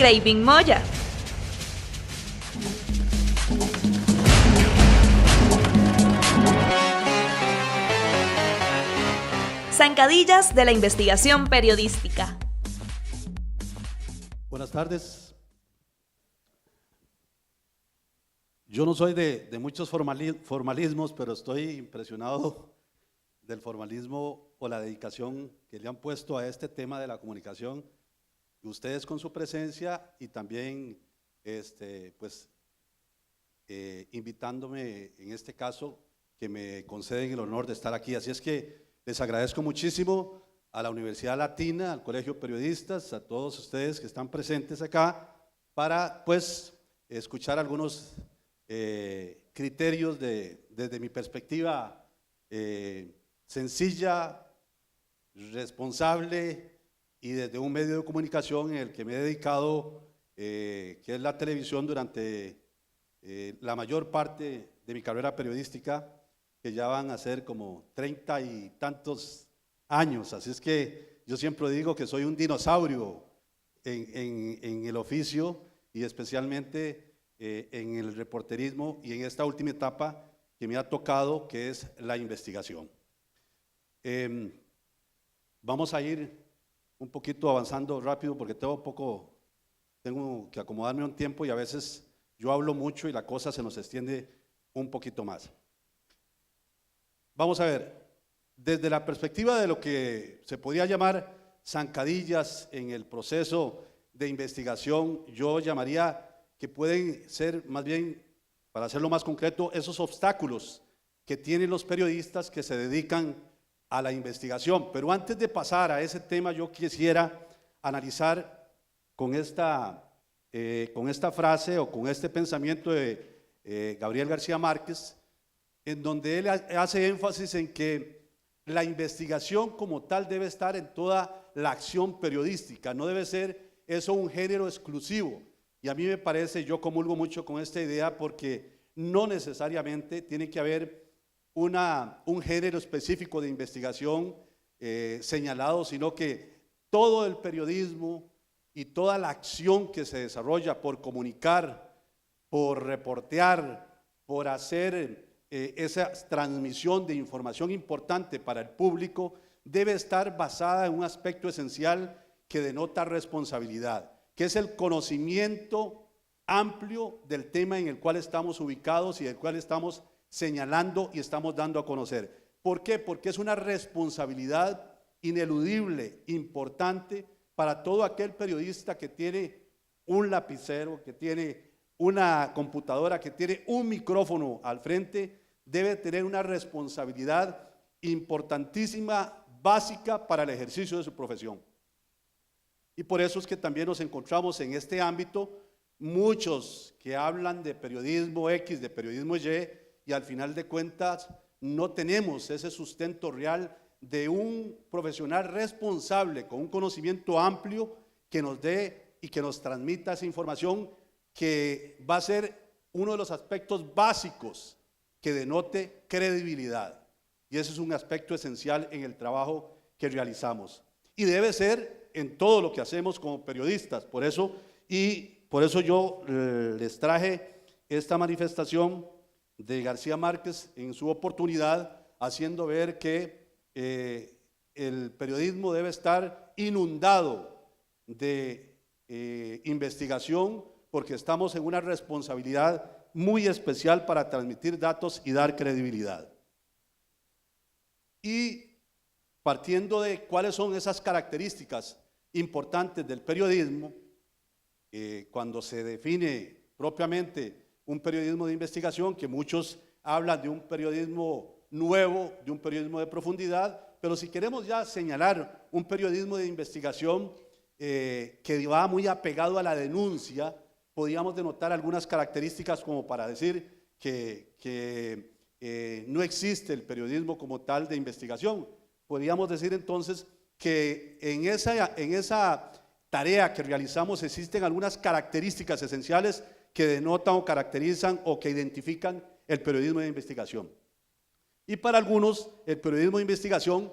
Craving Moya. Zancadillas de la investigación periodística. Buenas tardes. Yo no soy de muchos formalismos, pero estoy impresionado del formalismo o la dedicación que le han puesto a este tema de la comunicación, y ustedes con su presencia y también invitándome en este caso que me conceden el honor de estar aquí. Así es que les agradezco muchísimo a la Universidad Latina, al Colegio de Periodistas, a todos ustedes que están presentes acá para escuchar algunos criterios desde mi perspectiva sencilla, responsable y desde un medio de comunicación en el que me he dedicado, que es la televisión, durante la mayor parte de mi carrera periodística, que ya van a ser como 30 y tantos años. Así es que yo siempre digo que soy un dinosaurio en el oficio y especialmente en el reporterismo y en esta última etapa que me ha tocado, que es la investigación. Vamos a ir un poquito avanzando rápido porque tengo que acomodarme un tiempo y a veces yo hablo mucho y la cosa se nos extiende un poquito más. Vamos a ver, desde la perspectiva de lo que se podría llamar zancadillas en el proceso de investigación, yo llamaría que pueden ser, más bien, para hacerlo más concreto, esos obstáculos que tienen los periodistas que se dedican a la investigación. Pero antes de pasar a ese tema, yo quisiera analizar con esta frase o con este pensamiento de Gabriel García Márquez, en donde él hace énfasis en que la investigación como tal debe estar en toda la acción periodística, no debe ser eso un género exclusivo. Y a mí me parece, yo comulgo mucho con esta idea, porque no necesariamente tiene que haber un género específico de investigación señalado, sino que todo el periodismo y toda la acción que se desarrolla por comunicar, por reportear, por hacer esa transmisión de información importante para el público, debe estar basada en un aspecto esencial que denota responsabilidad, que es el conocimiento amplio del tema en el cual estamos ubicados y del cual estamos señalando y estamos dando a conocer. ¿Por qué? Porque es una responsabilidad ineludible, importante para todo aquel periodista que tiene un lapicero, que tiene una computadora, que tiene un micrófono al frente. Debe tener una responsabilidad importantísima, básica para el ejercicio de su profesión. Y por eso es que también nos encontramos en este ámbito muchos que hablan de periodismo X, de periodismo Y, y al final de cuentas no tenemos ese sustento real de un profesional responsable con un conocimiento amplio que nos dé y que nos transmita esa información, que va a ser uno de los aspectos básicos que denote credibilidad. Y ese es un aspecto esencial en el trabajo que realizamos. Y debe ser en todo lo que hacemos como periodistas. Por eso yo les traje esta manifestación de García Márquez en su oportunidad, haciendo ver que el periodismo debe estar inundado de investigación, porque estamos en una responsabilidad muy especial para transmitir datos y dar credibilidad. Y partiendo de cuáles son esas características importantes del periodismo, cuando se define propiamente un periodismo de investigación, que muchos hablan de un periodismo nuevo, de un periodismo de profundidad, pero si queremos ya señalar un periodismo de investigación que va muy apegado a la denuncia, podríamos denotar algunas características como para decir que no existe el periodismo como tal de investigación. Podríamos decir entonces que en esa tarea que realizamos existen algunas características esenciales que denotan o caracterizan o que identifican el periodismo de investigación. Y para algunos, el periodismo de investigación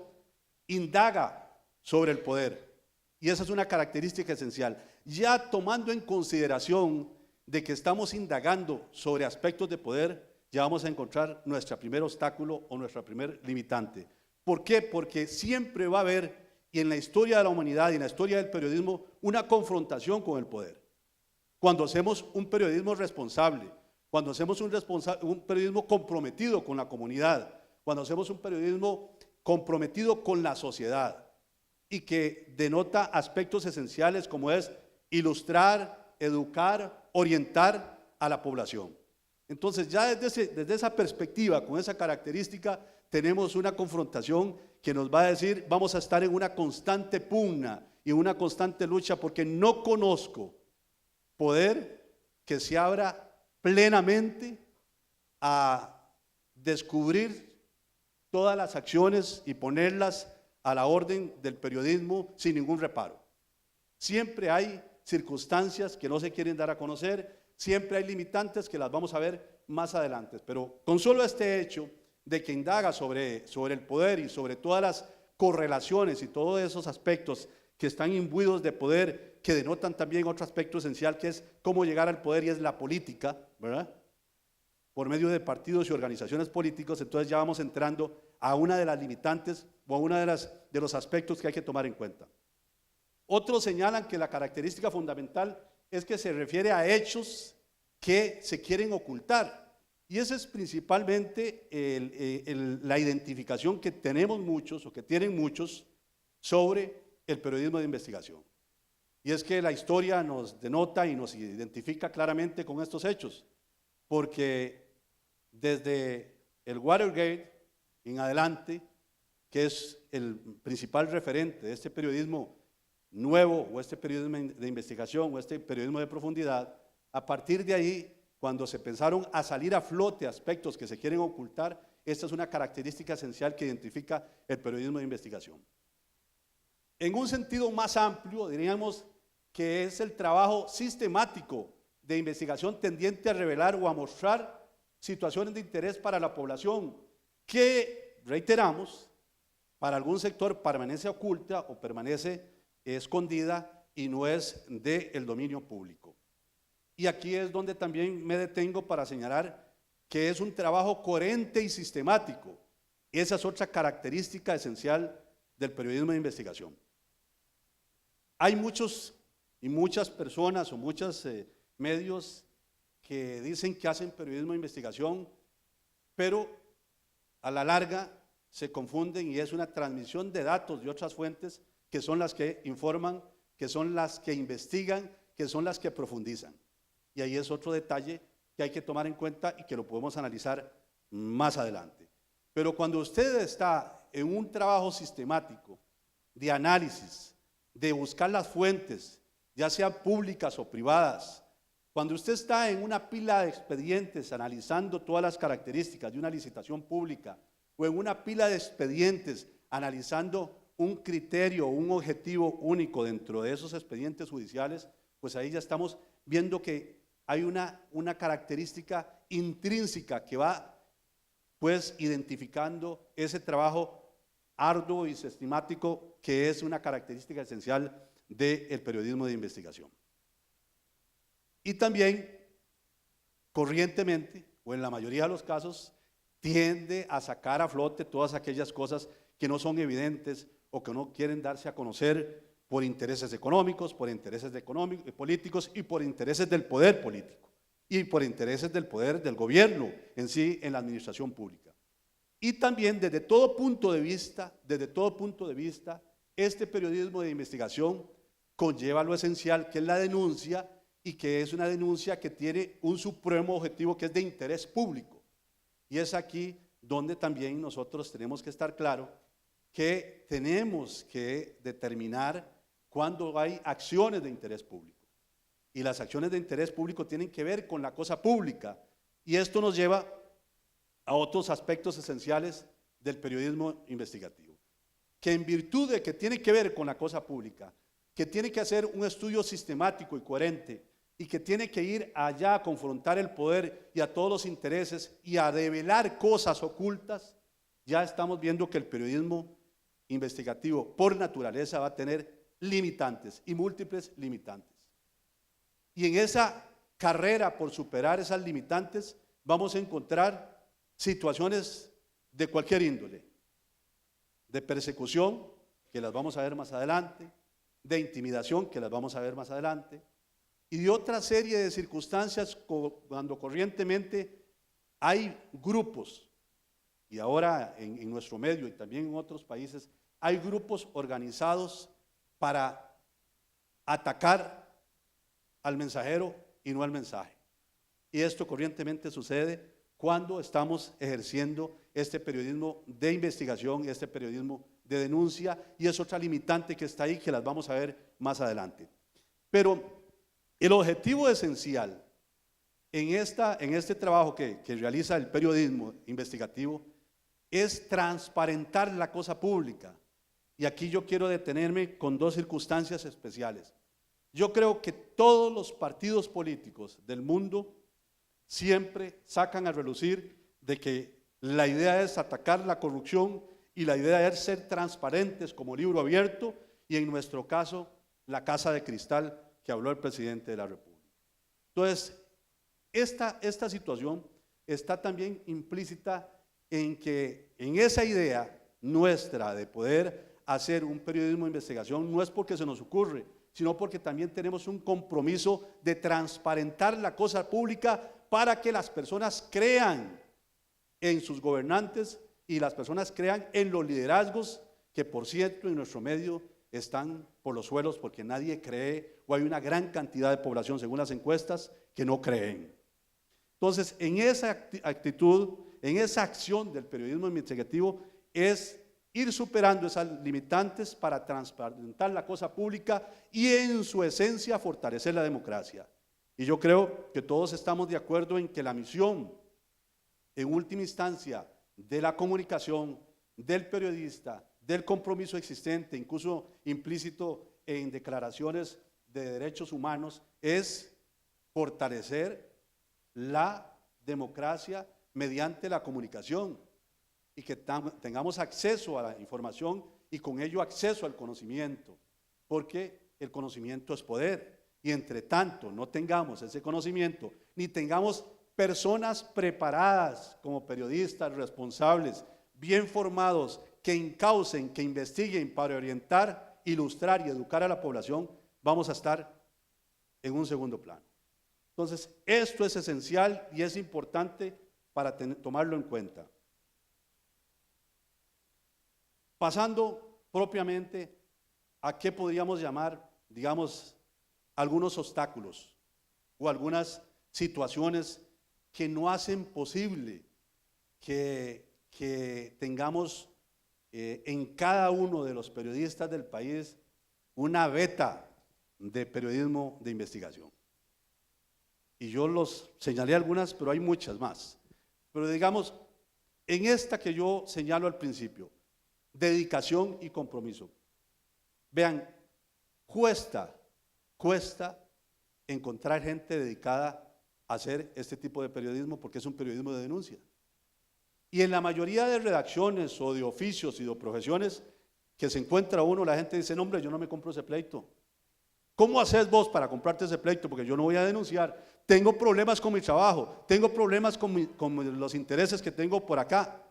indaga sobre el poder. Y esa es una característica esencial. Ya tomando en consideración de que estamos indagando sobre aspectos de poder, ya vamos a encontrar nuestro primer obstáculo o nuestra primer limitante. ¿Por qué? Porque siempre va a haber, y en la historia de la humanidad y en la historia del periodismo, una confrontación con el poder. Cuando hacemos un periodismo responsable, cuando hacemos un periodismo comprometido con la comunidad, cuando hacemos un periodismo comprometido con la sociedad y que denota aspectos esenciales como es ilustrar, educar, orientar a la población. Entonces ya desde esa perspectiva, con esa característica, tenemos una confrontación que nos va a decir, vamos a estar en una constante pugna y una constante lucha porque no conozco poder que se abra plenamente a descubrir todas las acciones y ponerlas a la orden del periodismo sin ningún reparo. Siempre hay circunstancias que no se quieren dar a conocer, siempre hay limitantes que las vamos a ver más adelante, pero con solo este hecho de que indaga sobre el poder y sobre todas las correlaciones y todos esos aspectos que están imbuidos de poder, que denotan también otro aspecto esencial que es cómo llegar al poder y es la política, ¿verdad? Por medio de partidos y organizaciones políticos, entonces ya vamos entrando a una de las limitantes o a una de los aspectos que hay que tomar en cuenta. Otros señalan que la característica fundamental es que se refiere a hechos que se quieren ocultar. Y esa es principalmente la identificación que tenemos muchos o que tienen muchos sobre el periodismo de investigación. Y es que la historia nos denota y nos identifica claramente con estos hechos, porque desde el Watergate en adelante, que es el principal referente de este periodismo nuevo o este periodismo de investigación o este periodismo de profundidad, a partir de ahí, cuando se pensaron a salir a flote aspectos que se quieren ocultar, esta es una característica esencial que identifica el periodismo de investigación. En un sentido más amplio, diríamos que es el trabajo sistemático de investigación tendiente a revelar o a mostrar situaciones de interés para la población que, reiteramos, para algún sector permanece oculta o permanece escondida y no es del dominio público. Y aquí es donde también me detengo para señalar que es un trabajo coherente y sistemático. Esa es otra característica esencial del periodismo de investigación. Hay muchos y muchas personas o muchos medios que dicen que hacen periodismo de investigación, pero a la larga se confunden y es una transmisión de datos de otras fuentes que son las que informan, que son las que investigan, que son las que profundizan. Y ahí es otro detalle que hay que tomar en cuenta y que lo podemos analizar más adelante. Pero cuando usted está en un trabajo sistemático de análisis, de buscar las fuentes, ya sean públicas o privadas, cuando usted está en una pila de expedientes analizando todas las características de una licitación pública o en una pila de expedientes analizando un criterio, un objetivo único dentro de esos expedientes judiciales, pues ahí ya estamos viendo que hay una característica intrínseca que va pues identificando ese trabajo arduo y sistemático que es una característica esencial del periodismo de investigación. Y también, corrientemente, o en la mayoría de los casos, tiende a sacar a flote todas aquellas cosas que no son evidentes o que no quieren darse a conocer por intereses económicos, por intereses políticos y por intereses del poder político y por intereses del poder del gobierno en sí, en la administración pública. Y también desde todo punto de vista, este periodismo de investigación conlleva lo esencial que es la denuncia y que es una denuncia que tiene un supremo objetivo que es de interés público. Y es aquí donde también nosotros tenemos que estar claro que tenemos que determinar cuando hay acciones de interés público. Y las acciones de interés público tienen que ver con la cosa pública. Y esto nos lleva a otros aspectos esenciales del periodismo investigativo. Que en virtud de que tiene que ver con la cosa pública, que tiene que hacer un estudio sistemático y coherente y que tiene que ir allá a confrontar el poder y a todos los intereses y a develar cosas ocultas, ya estamos viendo que el periodismo investigativo por naturaleza va a tener limitantes y múltiples limitantes. Y en esa carrera por superar esas limitantes vamos a encontrar situaciones de cualquier índole, de persecución, que las vamos a ver más adelante, de intimidación, que las vamos a ver más adelante, y de otra serie de circunstancias cuando corrientemente hay grupos, y ahora en nuestro medio y también en otros países, hay grupos organizados para atacar al mensajero y no al mensaje. Y esto corrientemente sucede cuando estamos ejerciendo este periodismo de investigación, este periodismo de denuncia, y es otra limitante que está ahí, que las vamos a ver más adelante. Pero el objetivo esencial en este trabajo que realiza el periodismo investigativo es transparentar la cosa pública. Y aquí yo quiero detenerme con dos circunstancias especiales. Yo creo que todos los partidos políticos del mundo siempre sacan a relucir de que la idea es atacar la corrupción y la idea es ser transparentes como libro abierto, y en nuestro caso la casa de cristal que habló el presidente de la República. Entonces, esta situación está también implícita en que en esa idea nuestra de poder hacer un periodismo de investigación no es porque se nos ocurre, sino porque también tenemos un compromiso de transparentar la cosa pública para que las personas crean en sus gobernantes y las personas crean en los liderazgos que, por cierto, en nuestro medio están por los suelos porque nadie cree, o hay una gran cantidad de población, según las encuestas, que no creen. Entonces, en esa actitud, en esa acción del periodismo investigativo, es ir superando esas limitantes para transparentar la cosa pública y en su esencia fortalecer la democracia. Y yo creo que todos estamos de acuerdo en que la misión, en última instancia, de la comunicación, del periodista, del compromiso existente, incluso implícito en declaraciones de derechos humanos, es fortalecer la democracia mediante la comunicación, y que tengamos acceso a la información y con ello acceso al conocimiento, porque el conocimiento es poder, y entre tanto no tengamos ese conocimiento, ni tengamos personas preparadas como periodistas responsables, bien formados, que encaucen, que investiguen para orientar, ilustrar y educar a la población, vamos a estar en un segundo plano. Entonces, esto es esencial y es importante para tomarlo en cuenta. Pasando propiamente a qué podríamos llamar, digamos, algunos obstáculos o algunas situaciones que no hacen posible que tengamos en cada uno de los periodistas del país una veta de periodismo de investigación. Y yo los señalé algunas, pero hay muchas más. Pero digamos, en esta que yo señalo al principio, dedicación y compromiso. Vean, cuesta encontrar gente dedicada a hacer este tipo de periodismo, porque es un periodismo de denuncia. Y en la mayoría de redacciones o de oficios y de profesiones que se encuentra uno, la gente dice, no, hombre, yo no me compro ese pleito. ¿Cómo haces vos para comprarte ese pleito? Porque yo no voy a denunciar. Tengo problemas con mi trabajo, tengo problemas con los intereses que tengo por acá.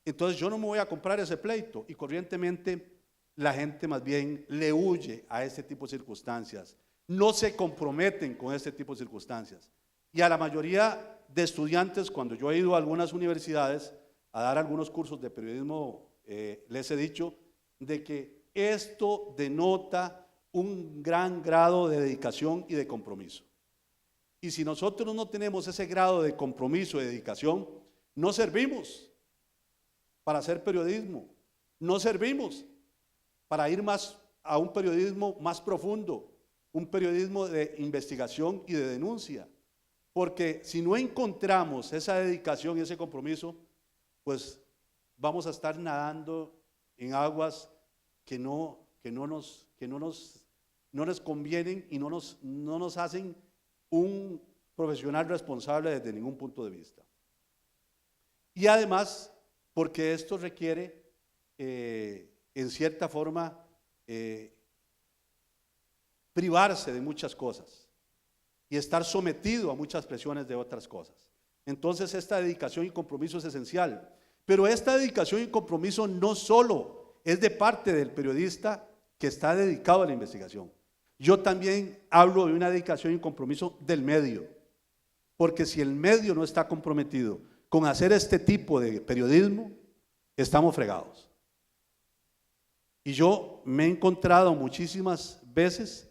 Entonces yo no me voy a comprar ese pleito. Y corrientemente la gente más bien le huye a este tipo de circunstancias. No se comprometen con este tipo de circunstancias. Y a la mayoría de estudiantes, cuando yo he ido a algunas universidades a dar algunos cursos de periodismo, les he dicho de que esto denota un gran grado de dedicación y de compromiso. Y si nosotros no tenemos ese grado de compromiso y de dedicación, no servimos para hacer periodismo, no servimos para ir más a un periodismo más profundo, un periodismo de investigación y de denuncia. Porque si no encontramos esa dedicación y ese compromiso, pues vamos a estar nadando en aguas que no nos convienen y no nos hacen un profesional responsable desde ningún punto de vista. Y además, porque esto requiere, en cierta forma, privarse de muchas cosas y estar sometido a muchas presiones de otras cosas. Entonces esta dedicación y compromiso es esencial, pero esta dedicación y compromiso no solo es de parte del periodista que está dedicado a la investigación. Yo también hablo de una dedicación y compromiso del medio, porque si el medio no está comprometido con hacer este tipo de periodismo, estamos fregados. Y yo me he encontrado muchísimas veces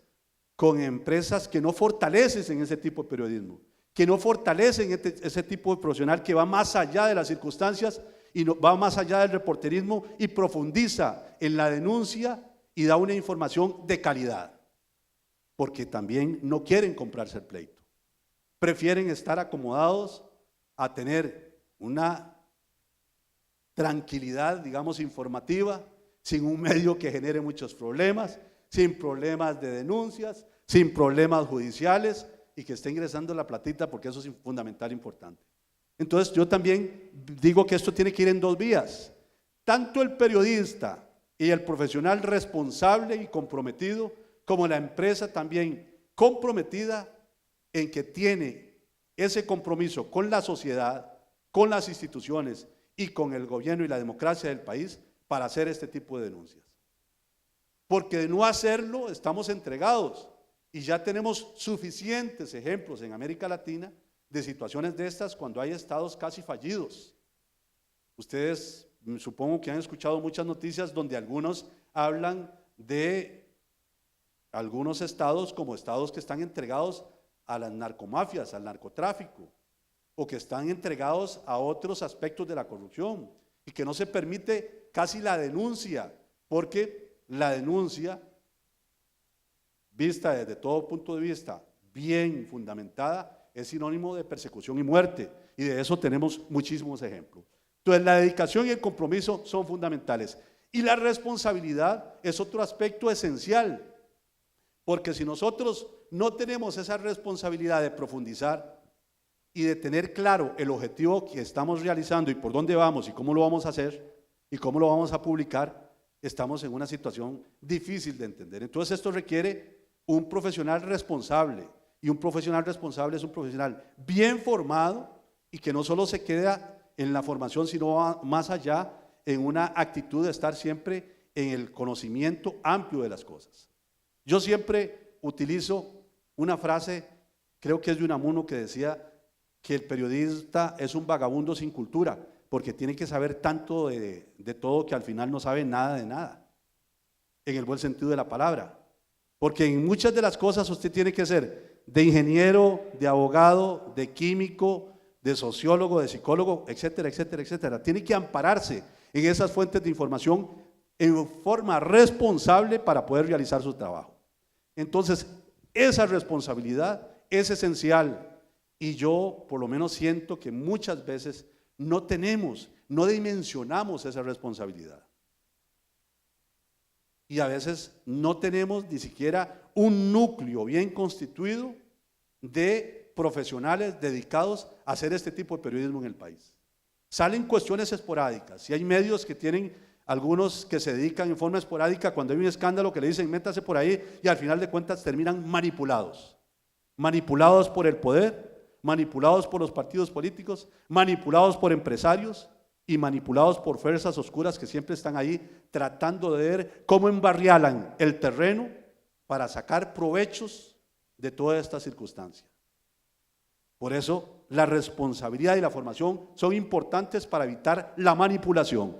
con empresas que no fortalecen en ese tipo de periodismo, que no fortalecen ese tipo de profesional que va más allá de las circunstancias y va más allá del reporterismo y profundiza en la denuncia y da una información de calidad, porque también no quieren comprarse el pleito, prefieren estar acomodados a tener una tranquilidad, digamos, informativa, sin un medio que genere muchos problemas, sin problemas de denuncias, sin problemas judiciales y que esté ingresando la platita, porque eso es fundamental, importante. Entonces yo también digo que esto tiene que ir en dos vías. Tanto el periodista y el profesional responsable y comprometido, como la empresa también comprometida en que tiene ese compromiso con la sociedad, con las instituciones y con el gobierno y la democracia del país para hacer este tipo de denuncias. Porque de no hacerlo estamos entregados y ya tenemos suficientes ejemplos en América Latina de situaciones de estas cuando hay estados casi fallidos. Ustedes supongo que han escuchado muchas noticias donde algunos hablan de algunos estados como estados que están entregados a las narcomafias, al narcotráfico, o que están entregados a otros aspectos de la corrupción y que no se permite casi la denuncia, porque la denuncia, vista desde todo punto de vista bien fundamentada, es sinónimo de persecución y muerte, y de eso tenemos muchísimos ejemplos. Entonces la dedicación y el compromiso son fundamentales, y la responsabilidad es otro aspecto esencial, porque si nosotros no tenemos esa responsabilidad de profundizar y de tener claro el objetivo que estamos realizando y por dónde vamos y cómo lo vamos a hacer y cómo lo vamos a publicar, estamos en una situación difícil de entender. Entonces esto requiere un profesional responsable, y un profesional responsable es un profesional bien formado y que no solo se queda en la formación, sino va más allá en una actitud de estar siempre en el conocimiento amplio de las cosas. Yo siempre utilizo una frase, creo que es de Unamuno, que decía que el periodista es un vagabundo sin cultura, porque tiene que saber tanto de todo que al final no sabe nada de nada, en el buen sentido de la palabra. Porque en muchas de las cosas usted tiene que ser de ingeniero, de abogado, de químico, de sociólogo, de psicólogo, etcétera, etcétera, etcétera. Tiene que ampararse en esas fuentes de información en forma responsable para poder realizar su trabajo. Entonces, esa responsabilidad es esencial y yo por lo menos siento que muchas veces no dimensionamos esa responsabilidad. Y a veces no tenemos ni siquiera un núcleo bien constituido de profesionales dedicados a hacer este tipo de periodismo en el país. Salen cuestiones esporádicas y hay medios que tienen algunos que se dedican en forma esporádica cuando hay un escándalo que le dicen métase por ahí y al final de cuentas terminan manipulados por el poder, manipulados por los partidos políticos, manipulados por empresarios y manipulados por fuerzas oscuras que siempre están ahí tratando de ver cómo embarrialan el terreno para sacar provechos de toda esta circunstancia. Por eso la responsabilidad y la formación son importantes para evitar la manipulación.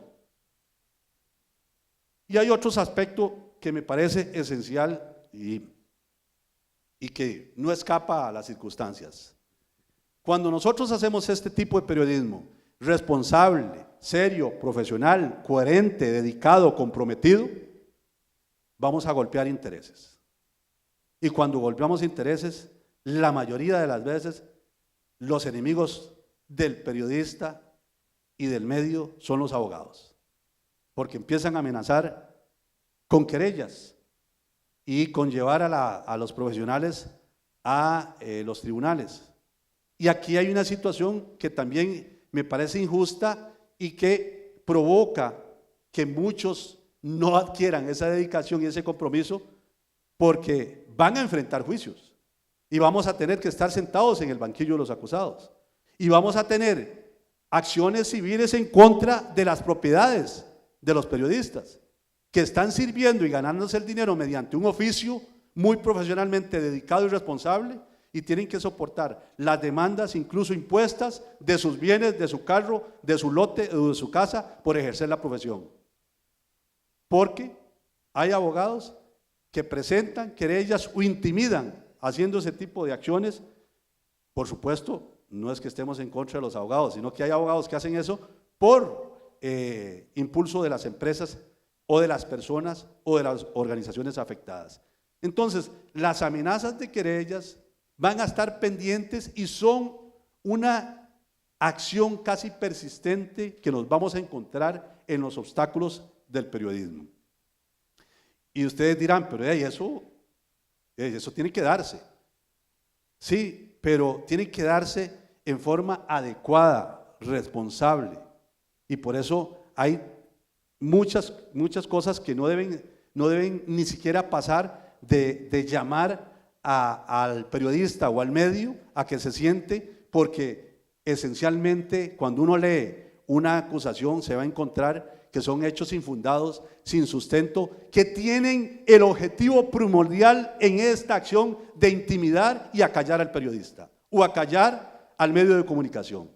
Y hay otros aspectos que me parece esencial y que no escapa a las circunstancias. Cuando nosotros hacemos este tipo de periodismo responsable, serio, profesional, coherente, dedicado, comprometido, vamos a golpear intereses. Y cuando golpeamos intereses, la mayoría de las veces, los enemigos del periodista y del medio son los abogados, porque empiezan a amenazar con querellas y con llevar a los profesionales a los tribunales. Y aquí hay una situación que también me parece injusta y que provoca que muchos no adquieran esa dedicación y ese compromiso porque van a enfrentar juicios y vamos a tener que estar sentados en el banquillo de los acusados y vamos a tener acciones civiles en contra de las propiedades de los periodistas que están sirviendo y ganándose el dinero mediante un oficio muy profesionalmente dedicado y responsable, y tienen que soportar las demandas incluso impuestas de sus bienes, de su carro, de su lote o de su casa por ejercer la profesión. Porque hay abogados que presentan querellas o intimidan haciendo ese tipo de acciones. Por supuesto, no es que estemos en contra de los abogados, sino que hay abogados que hacen eso por impulso de las empresas o de las personas o de las organizaciones afectadas. Entonces, las amenazas de querellas van a estar pendientes y son una acción casi persistente que nos vamos a encontrar en los obstáculos del periodismo. Y ustedes dirán, pero eso tiene que darse. Sí, pero tiene que darse en forma adecuada, responsable. Y por eso hay muchas cosas que no deben ni siquiera pasar de llamar al periodista o al medio a que se siente, porque esencialmente cuando uno lee una acusación se va a encontrar que son hechos infundados, sin sustento, que tienen el objetivo primordial en esta acción de intimidar y acallar al periodista o acallar al medio de comunicación.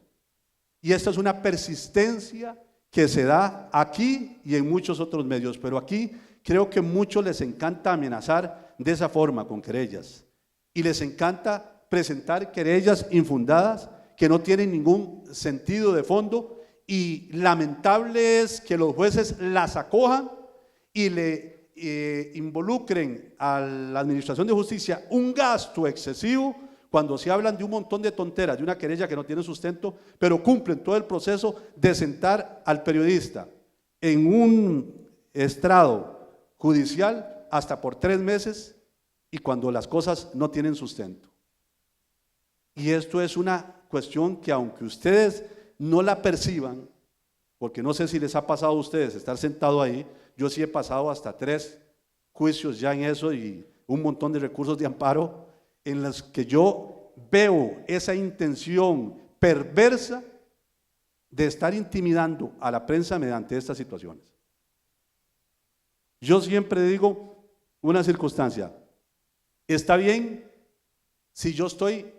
Y esta es una persistencia que se da aquí y en muchos otros medios, pero aquí creo que a muchos les encanta amenazar de esa forma con querellas y les encanta presentar querellas infundadas que no tienen ningún sentido de fondo, y lamentable es que los jueces las acojan y le involucren a la Administración de Justicia un gasto excesivo cuando se hablan de un montón de tonteras, de una querella que no tiene sustento, pero cumplen todo el proceso de sentar al periodista en un estrado judicial hasta por 3 meses y cuando las cosas no tienen sustento. Y esto es una cuestión que, aunque ustedes no la perciban, porque no sé si les ha pasado a ustedes estar sentado ahí, yo sí he pasado hasta 3 juicios ya en eso y un montón de recursos de amparo en los que yo veo esa intención perversa de estar intimidando a la prensa mediante estas situaciones. Yo siempre digo una circunstancia: está bien si yo estoy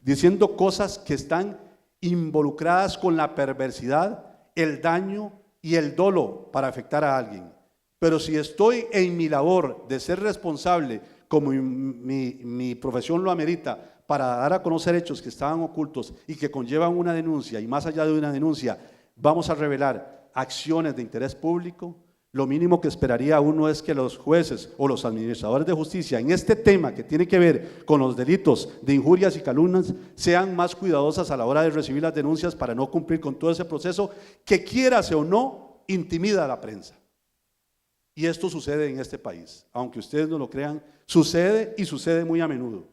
diciendo cosas que están involucradas con la perversidad, el daño y el dolo para afectar a alguien, pero si estoy en mi labor de ser responsable, como mi profesión lo amerita, para dar a conocer hechos que estaban ocultos y que conllevan una denuncia, y más allá de una denuncia vamos a revelar acciones de interés público, lo mínimo que esperaría uno es que los jueces o los administradores de justicia en este tema que tiene que ver con los delitos de injurias y calumnias sean más cuidadosas a la hora de recibir las denuncias para no cumplir con todo ese proceso que, quiérase o no, intimida a la prensa. Y esto sucede en este país, aunque ustedes no lo crean, sucede y sucede muy a menudo.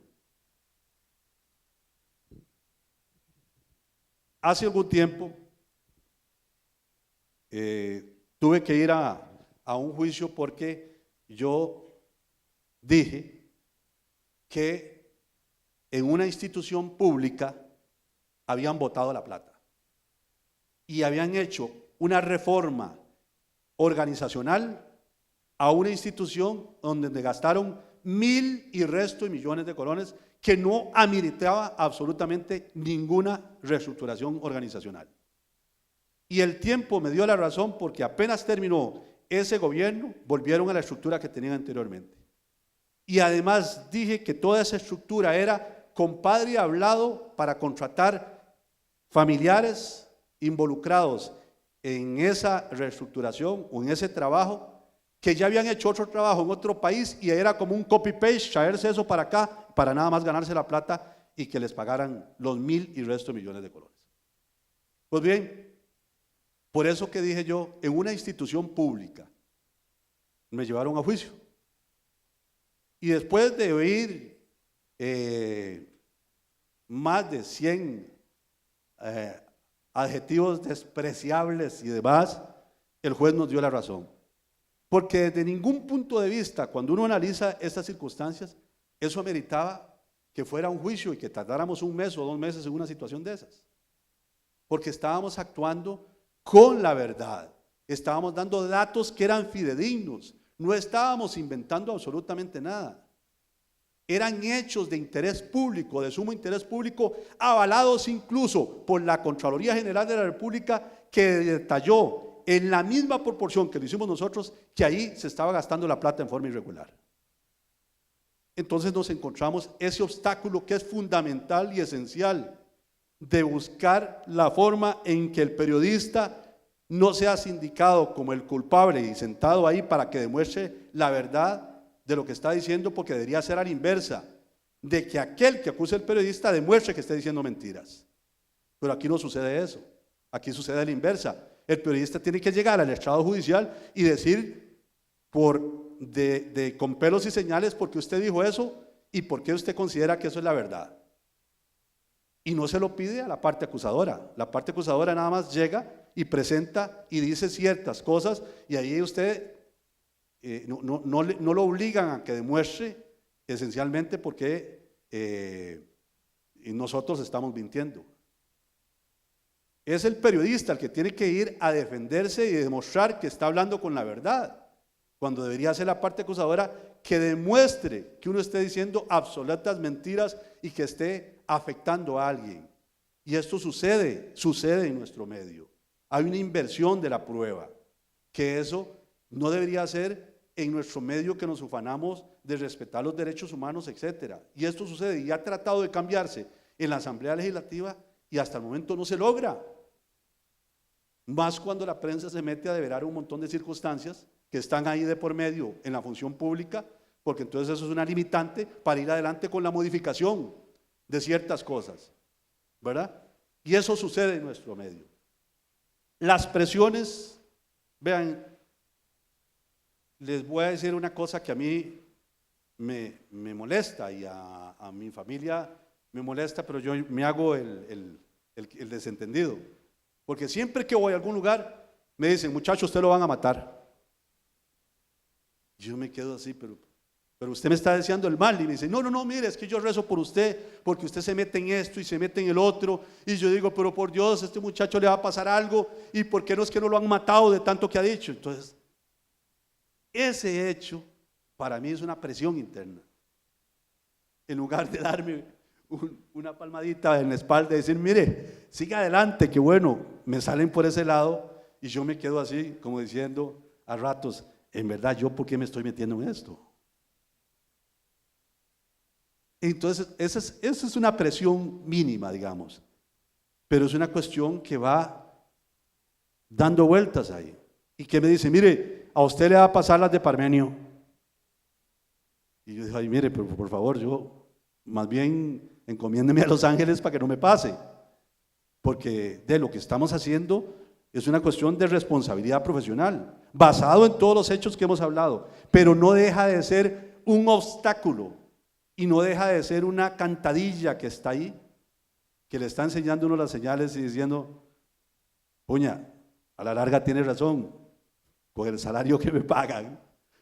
Hace algún tiempo tuve que ir a un juicio porque yo dije que en una institución pública habían botado la plata y habían hecho una reforma organizacional a una institución donde gastaron 1.000 y resto de millones de colones que no ameritaba absolutamente ninguna reestructuración organizacional. Y el tiempo me dio la razón, porque apenas terminó ese gobierno, volvieron a la estructura que tenían anteriormente. Y además dije que toda esa estructura era compadre hablado para contratar familiares involucrados en esa reestructuración o en ese trabajo, que ya habían hecho otro trabajo en otro país y era como un copy-paste, traerse eso para acá, para nada más ganarse la plata y que les pagaran los 1.000 y resto de millones de colones. Pues bien, por eso que dije yo, en una institución pública me llevaron a juicio. Y después de oír más de 100 adjetivos despreciables y demás, el juez nos dio la razón. Porque desde ningún punto de vista, cuando uno analiza estas circunstancias, eso ameritaba que fuera un juicio y que tardáramos un mes o 2 meses en una situación de esas. Porque estábamos actuando con la verdad. Estábamos dando datos que eran fidedignos. No estábamos inventando absolutamente nada. Eran hechos de interés público, de sumo interés público, avalados incluso por la Contraloría General de la República, que detalló en la misma proporción que lo hicimos nosotros, que ahí se estaba gastando la plata en forma irregular. Entonces nos encontramos ese obstáculo que es fundamental y esencial, de buscar la forma en que el periodista no sea sindicado como el culpable y sentado ahí para que demuestre la verdad de lo que está diciendo, porque debería ser a la inversa, de que aquel que acusa al periodista demuestre que está diciendo mentiras. Pero aquí no sucede eso, aquí sucede a la inversa. El periodista tiene que llegar al estrado judicial y decir con pelos y señales por qué usted dijo eso y por qué usted considera que eso es la verdad. Y no se lo pide a la parte acusadora. La parte acusadora nada más llega y presenta y dice ciertas cosas, y ahí usted no lo obligan a que demuestre esencialmente porque nosotros estamos mintiendo. Es el periodista el que tiene que ir a defenderse y demostrar que está hablando con la verdad, cuando debería ser la parte acusadora que demuestre que uno esté diciendo absolutas mentiras y que esté afectando a alguien. Y esto sucede en nuestro medio. Hay una inversión de la prueba, que eso no debería ser en nuestro medio, que nos ufanamos de respetar los derechos humanos, etcétera. Y esto sucede y ha tratado de cambiarse en la Asamblea Legislativa y hasta el momento no se logra. Más cuando la prensa se mete a develar un montón de circunstancias que están ahí de por medio en la función pública, porque entonces eso es una limitante para ir adelante con la modificación de ciertas cosas, ¿verdad? Y eso sucede en nuestro medio. Las presiones, vean, les voy a decir una cosa que a mí me molesta y a mi familia me molesta, pero yo me hago el desentendido, porque siempre que voy a algún lugar me dicen, muchachos, usted lo van a matar. Yo me quedo así, pero usted me está deseando el mal. Y me dice, no, mire, es que yo rezo por usted, porque usted se mete en esto y se mete en el otro. Y yo digo, pero por Dios, a este muchacho le va a pasar algo, y ¿por qué no es que no lo han matado de tanto que ha dicho? Entonces, ese hecho para mí es una presión interna. En lugar de darme una palmadita en la espalda y decir, mire, siga adelante, que bueno, me salen por ese lado, y yo me quedo así, como diciendo a ratos, en verdad, ¿yo por qué me estoy metiendo en esto? Entonces, esa es una presión mínima, digamos, pero es una cuestión que va dando vueltas ahí, y que me dice, mire, a usted le va a pasar las de Parmenio. Y yo digo, ay, mire, pero por favor, yo más bien encomiéndeme a los ángeles para que no me pase, porque de lo que estamos haciendo es una cuestión de responsabilidad profesional, basado en todos los hechos que hemos hablado, pero no deja de ser un obstáculo y no deja de ser una cantadilla que está ahí, que le está enseñando uno las señales y diciendo, puña, a la larga tiene razón, con el salario que me pagan,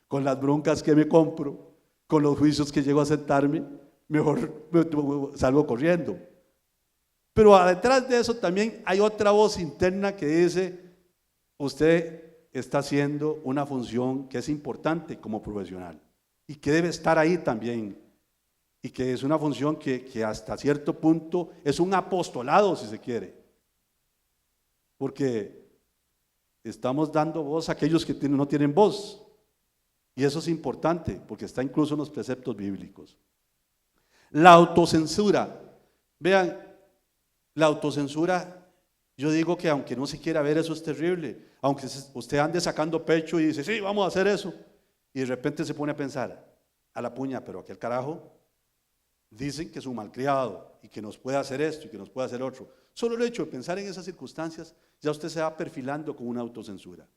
con las broncas que me compro, con los juicios que llego a sentarme, mejor me salgo corriendo. Pero detrás de eso también hay otra voz interna que dice, usted está haciendo una función que es importante como profesional y que debe estar ahí también, y que es una función que hasta cierto punto es un apostolado, si se quiere, porque estamos dando voz a aquellos que no tienen voz, y eso es importante porque está incluso en los preceptos bíblicos. La autocensura, vean, la autocensura, yo digo que aunque no se quiera ver, eso es terrible. Aunque usted ande sacando pecho y dice, sí, vamos a hacer eso, y de repente se pone a pensar, a la puña, pero aquel carajo dicen que es un malcriado y que nos puede hacer esto y que nos puede hacer otro. Solo el hecho de pensar en esas circunstancias, ya usted se va perfilando con una autocensura.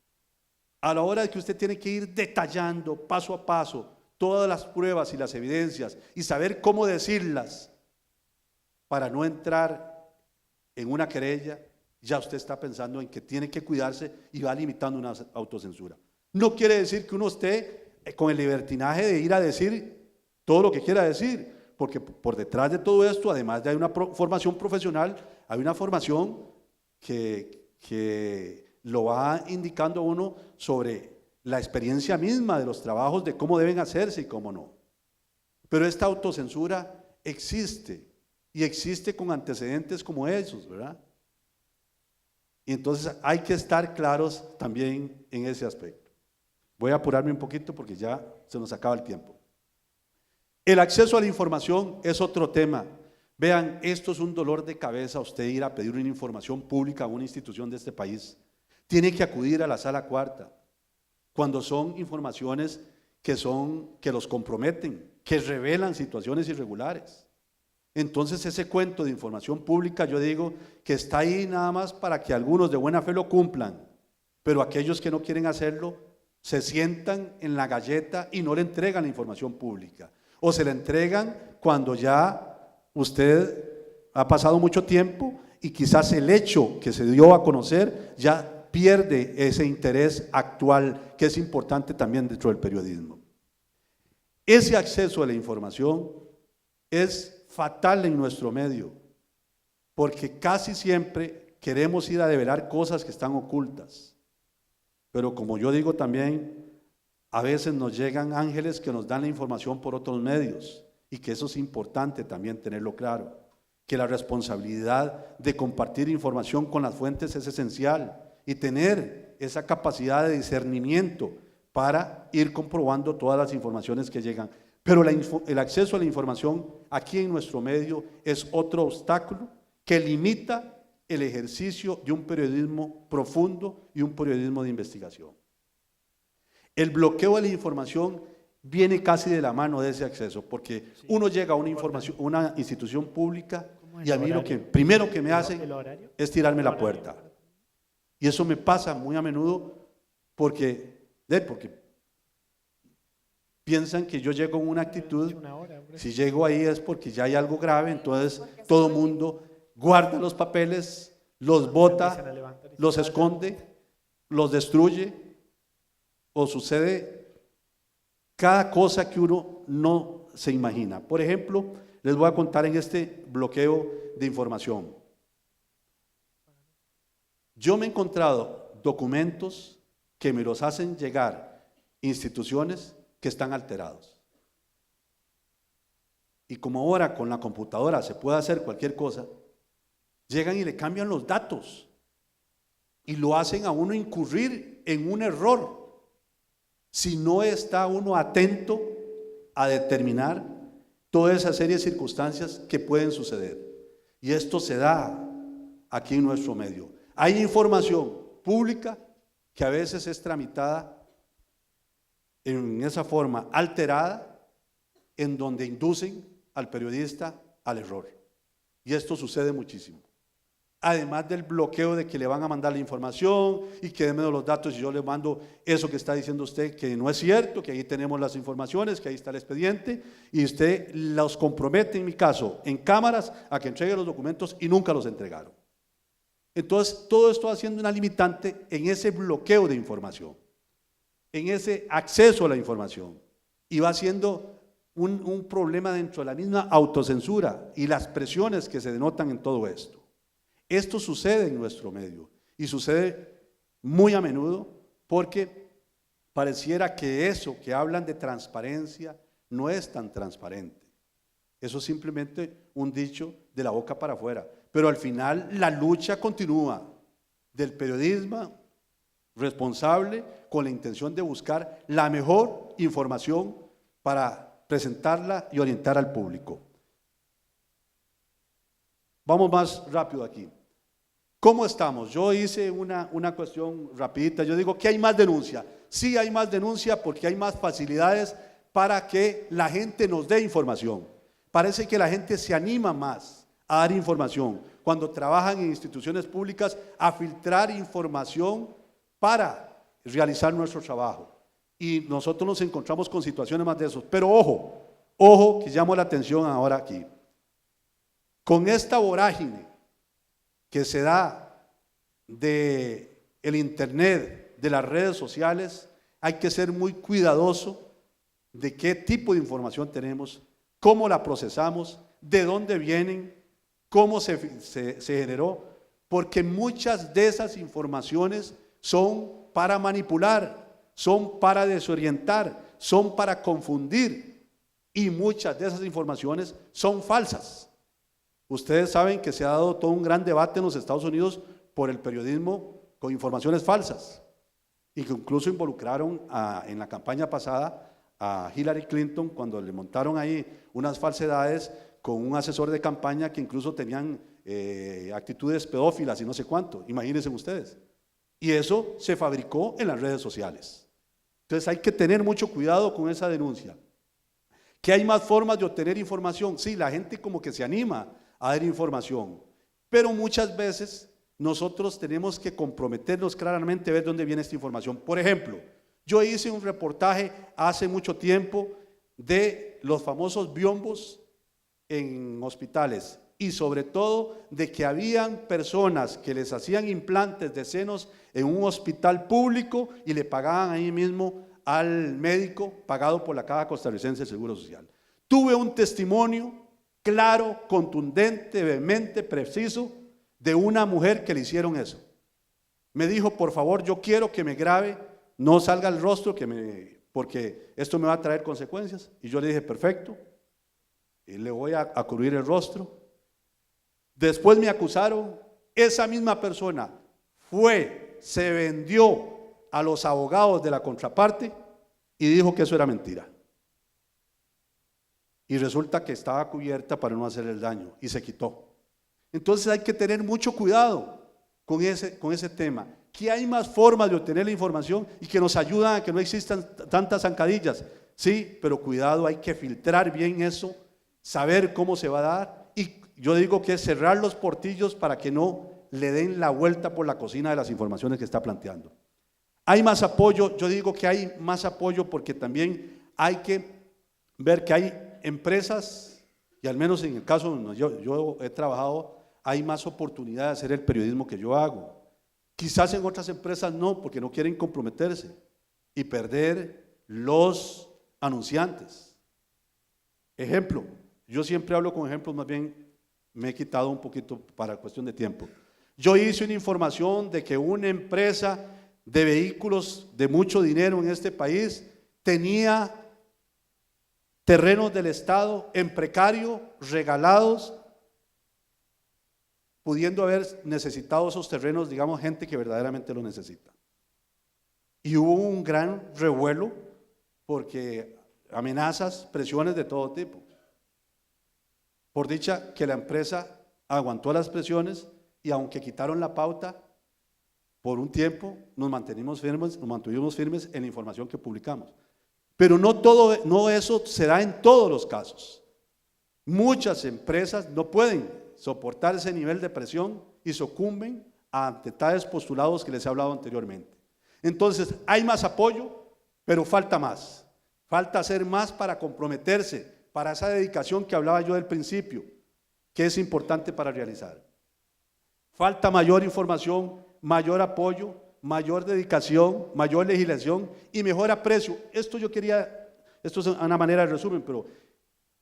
A la hora de que usted tiene que ir detallando paso a paso todas las pruebas y las evidencias y saber cómo decirlas para no entrar en una querella, ya usted está pensando en que tiene que cuidarse y va limitando una autocensura. No quiere decir que uno esté con el libertinaje de ir a decir todo lo que quiera decir, porque por detrás de todo esto, además de una formación profesional, hay una formación que lo va indicando a uno sobre la experiencia misma de los trabajos, de cómo deben hacerse y cómo no. Pero esta autocensura existe, y existe con antecedentes como esos, ¿verdad? Y entonces hay que estar claros también en ese aspecto. Voy a apurarme un poquito porque ya se nos acaba el tiempo. El acceso a la información es otro tema. Vean, esto es un dolor de cabeza, usted ir a pedir una información pública a una institución de este país. Tiene que acudir a la sala cuarta, cuando son informaciones que los comprometen, que revelan situaciones irregulares. Entonces ese cuento de información pública, yo digo que está ahí nada más para que algunos de buena fe lo cumplan, pero aquellos que no quieren hacerlo se sientan en la galleta y no le entregan la información pública, o se la entregan cuando ya usted ha pasado mucho tiempo y quizás el hecho que se dio a conocer ya pierde ese interés actual que es importante también dentro del periodismo. Ese acceso a la información es fatal en nuestro medio, porque casi siempre queremos ir a develar cosas que están ocultas, pero como yo digo también, a veces nos llegan ángeles que nos dan la información por otros medios, y que eso es importante también tenerlo claro, que la responsabilidad de compartir información con las fuentes es esencial, y tener esa capacidad de discernimiento para ir comprobando todas las informaciones que llegan. Pero el acceso a la información aquí en nuestro medio es otro obstáculo que limita el ejercicio de un periodismo profundo y un periodismo de investigación. El bloqueo de la información viene casi de la mano de ese acceso, porque uno llega a una institución pública y a mí lo que primero que me hacen es tirarme la puerta. Y eso me pasa muy a menudo porque piensan que yo llego en una actitud, si llego ahí es porque ya hay algo grave, entonces todo el mundo guarda los papeles, los bota, los esconde, los destruye, o sucede cada cosa que uno no se imagina. Por ejemplo, les voy a contar en este bloqueo de información. Yo me he encontrado documentos que me los hacen llegar instituciones que están alterados. Y como ahora con la computadora se puede hacer cualquier cosa, llegan y le cambian los datos y lo hacen a uno incurrir en un error si no está uno atento a determinar toda esa serie de circunstancias que pueden suceder. Y esto se da aquí en nuestro medio. Hay información pública que a veces es tramitada en esa forma alterada, en donde inducen al periodista al error. Y esto sucede muchísimo. Además del bloqueo de que le van a mandar la información y que denme los datos y yo le mando eso que está diciendo usted que no es cierto, que ahí tenemos las informaciones, que ahí está el expediente, y usted los compromete, en mi caso, en cámaras, a que entregue los documentos y nunca los entregaron. Entonces, todo esto va siendo una limitante en ese bloqueo de información, en ese acceso a la información, y va siendo un problema dentro de la misma autocensura y las presiones que se denotan en todo esto. Esto sucede en nuestro medio y sucede muy a menudo porque pareciera que eso que hablan de transparencia no es tan transparente. Eso es simplemente un dicho de la boca para afuera. Pero al final la lucha continúa del periodismo responsable con la intención de buscar la mejor información para presentarla y orientar al público. Vamos más rápido aquí. ¿Cómo estamos? Yo hice una cuestión rapidita. Yo digo que hay más denuncia. Sí hay más denuncia porque hay más facilidades para que la gente nos dé información. Parece que la gente se anima más a dar información cuando trabajan en instituciones públicas a filtrar información para realizar nuestro trabajo. Y nosotros nos encontramos con situaciones más de esos. Pero ojo, que llamo la atención ahora aquí. Con esta vorágine que se da de el internet, de las redes sociales, hay que ser muy cuidadoso de qué tipo de información tenemos, cómo la procesamos, de dónde vienen, cómo se generó, porque muchas de esas informaciones son para manipular, son para desorientar, son para confundir, y muchas de esas informaciones son falsas. Ustedes saben que se ha dado todo un gran debate en los Estados Unidos por el periodismo con informaciones falsas, y que incluso involucraron en la campaña pasada a Hillary Clinton cuando le montaron ahí unas falsedades con un asesor de campaña que incluso tenían actitudes pedófilas y no sé cuánto, imagínense ustedes. Y eso se fabricó en las redes sociales. Entonces hay que tener mucho cuidado con esa denuncia. ¿Que hay más formas de obtener información? Sí, la gente como que se anima a dar información, pero muchas veces nosotros tenemos que comprometernos claramente a ver dónde viene esta información. Por ejemplo, yo hice un reportaje hace mucho tiempo de los famosos biombos en hospitales y sobre todo de que habían personas que les hacían implantes de senos en un hospital público y le pagaban ahí mismo al médico pagado por la Caja Costarricense de Seguro Social. Tuve un testimonio claro, contundente, vehemente, preciso de una mujer que le hicieron eso. Me dijo, por favor, yo quiero que me grabe, no salga el rostro, porque esto me va a traer consecuencias. Y yo le dije, perfecto, y le voy a cubrir el rostro. Después me acusaron, esa misma persona se vendió a los abogados de la contraparte y dijo que eso era mentira. Y resulta que estaba cubierta para no hacer el daño y se quitó. Entonces hay que tener mucho cuidado con ese tema, que hay más formas de obtener la información y que nos ayudan a que no existan tantas zancadillas. Sí, pero cuidado, hay que filtrar bien eso, saber cómo se va a dar, y yo digo que es cerrar los portillos para que no le den la vuelta por la cocina de las informaciones que está planteando. Hay más apoyo, yo digo que hay más apoyo porque también hay que ver que hay empresas, y al menos en el caso donde yo he trabajado, hay más oportunidad de hacer el periodismo que yo hago. Quizás en otras empresas no, porque no quieren comprometerse y perder los anunciantes. Ejemplo, yo siempre hablo con ejemplos, más bien me he quitado un poquito para cuestión de tiempo. Yo hice una información de que una empresa de vehículos de mucho dinero en este país tenía terrenos del Estado en precario, regalados, pudiendo haber necesitado esos terrenos, digamos, gente que verdaderamente lo necesita. Y hubo un gran revuelo porque amenazas, presiones de todo tipo. Por dicha que la empresa aguantó las presiones y aunque quitaron la pauta, por un tiempo nos mantuvimos firmes en la información que publicamos. Pero no eso se da en todos los casos. Muchas empresas no pueden soportar ese nivel de presión y sucumben ante tales postulados que les he hablado anteriormente. Entonces, hay más apoyo, pero falta más. Falta hacer más para comprometerse, para esa dedicación que hablaba yo del principio, que es importante para realizar. Falta mayor información, mayor apoyo, mayor dedicación, mayor legislación y mejor aprecio. Esto es una manera de resumen, pero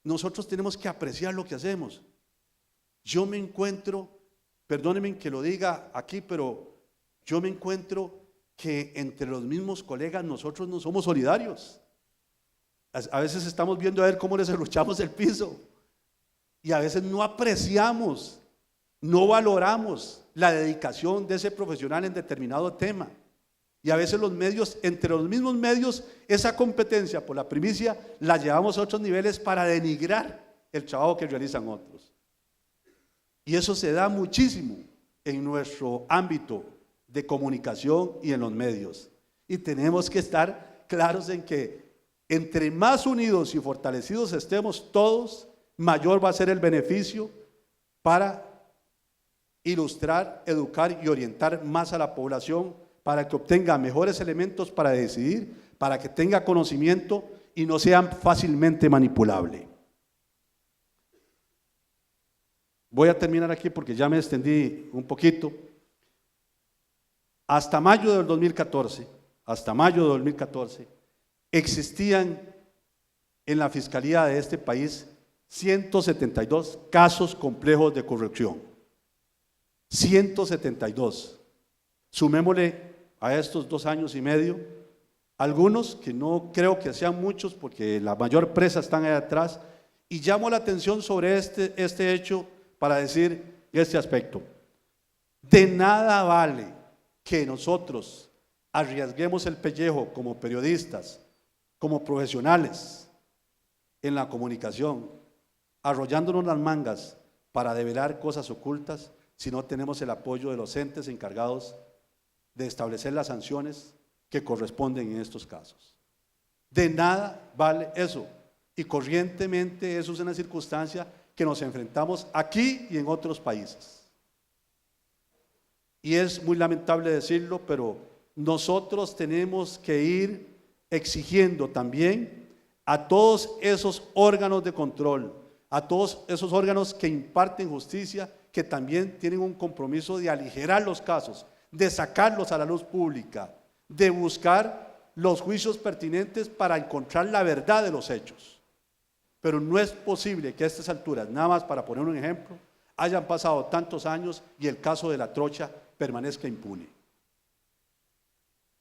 nosotros tenemos que apreciar lo que hacemos. Yo me encuentro, perdónenme que lo diga aquí, pero yo me encuentro que entre los mismos colegas nosotros no somos solidarios. A veces estamos viendo a ver cómo les arruchamos el piso y a veces no apreciamos, no valoramos la dedicación de ese profesional en determinado tema. Y a veces los medios, entre los mismos medios, esa competencia por la primicia la llevamos a otros niveles para denigrar el trabajo que realizan otros. Y eso se da muchísimo en nuestro ámbito de comunicación y en los medios. Y tenemos que estar claros en que entre más unidos y fortalecidos estemos todos, mayor va a ser el beneficio para ilustrar, educar y orientar más a la población para que obtenga mejores elementos para decidir, para que tenga conocimiento y no sean fácilmente manipulable. Voy a terminar aquí porque ya me extendí un poquito. Hasta mayo del 2014, existían en la fiscalía de este país 172 casos complejos de corrupción. 172. Sumémosle a estos 2 años y medio algunos que no creo que sean muchos porque la mayor presa están ahí atrás, y llamo la atención sobre este hecho para decir este aspecto. De nada vale que nosotros arriesguemos el pellejo como periodistas, como profesionales en la comunicación, arrollándonos las mangas para develar cosas ocultas si no tenemos el apoyo de los entes encargados de establecer las sanciones que corresponden en estos casos. De nada vale eso, y corrientemente eso es una circunstancia que nos enfrentamos aquí y en otros países. Y es muy lamentable decirlo, pero nosotros tenemos que ir exigiendo también a todos esos órganos de control, a todos esos órganos que imparten justicia, que también tienen un compromiso de aligerar los casos, de sacarlos a la luz pública, de buscar los juicios pertinentes para encontrar la verdad de los hechos. Pero no es posible que a estas alturas, nada más para poner un ejemplo, hayan pasado tantos años y el caso de La Trocha permanezca impune.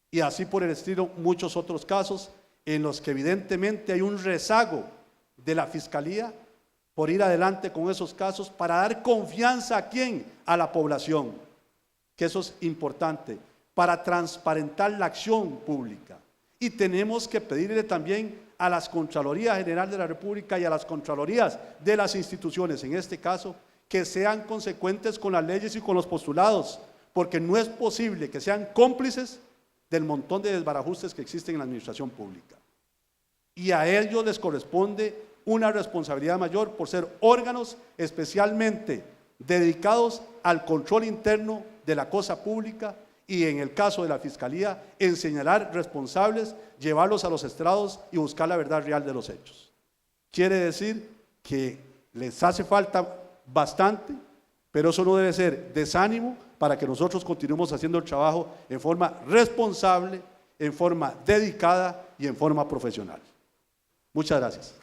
Y así por el estilo muchos otros casos en los que evidentemente hay un rezago de la Fiscalía por ir adelante con esos casos para dar confianza ¿a quién? A la población, que eso es importante, para transparentar la acción pública. Y tenemos que pedirle también a las Contralorías General de la República y a las Contralorías de las instituciones, en este caso, que sean consecuentes con las leyes y con los postulados, porque no es posible que sean cómplices del montón de desbarajustes que existen en la administración pública. Y a ellos les corresponde una responsabilidad mayor por ser órganos especialmente dedicados al control interno de la cosa pública, y en el caso de la Fiscalía, en señalar responsables, llevarlos a los estrados y buscar la verdad real de los hechos. Quiere decir que les hace falta bastante, pero eso no debe ser desánimo para que nosotros continuemos haciendo el trabajo en forma responsable, en forma dedicada y en forma profesional. Muchas gracias.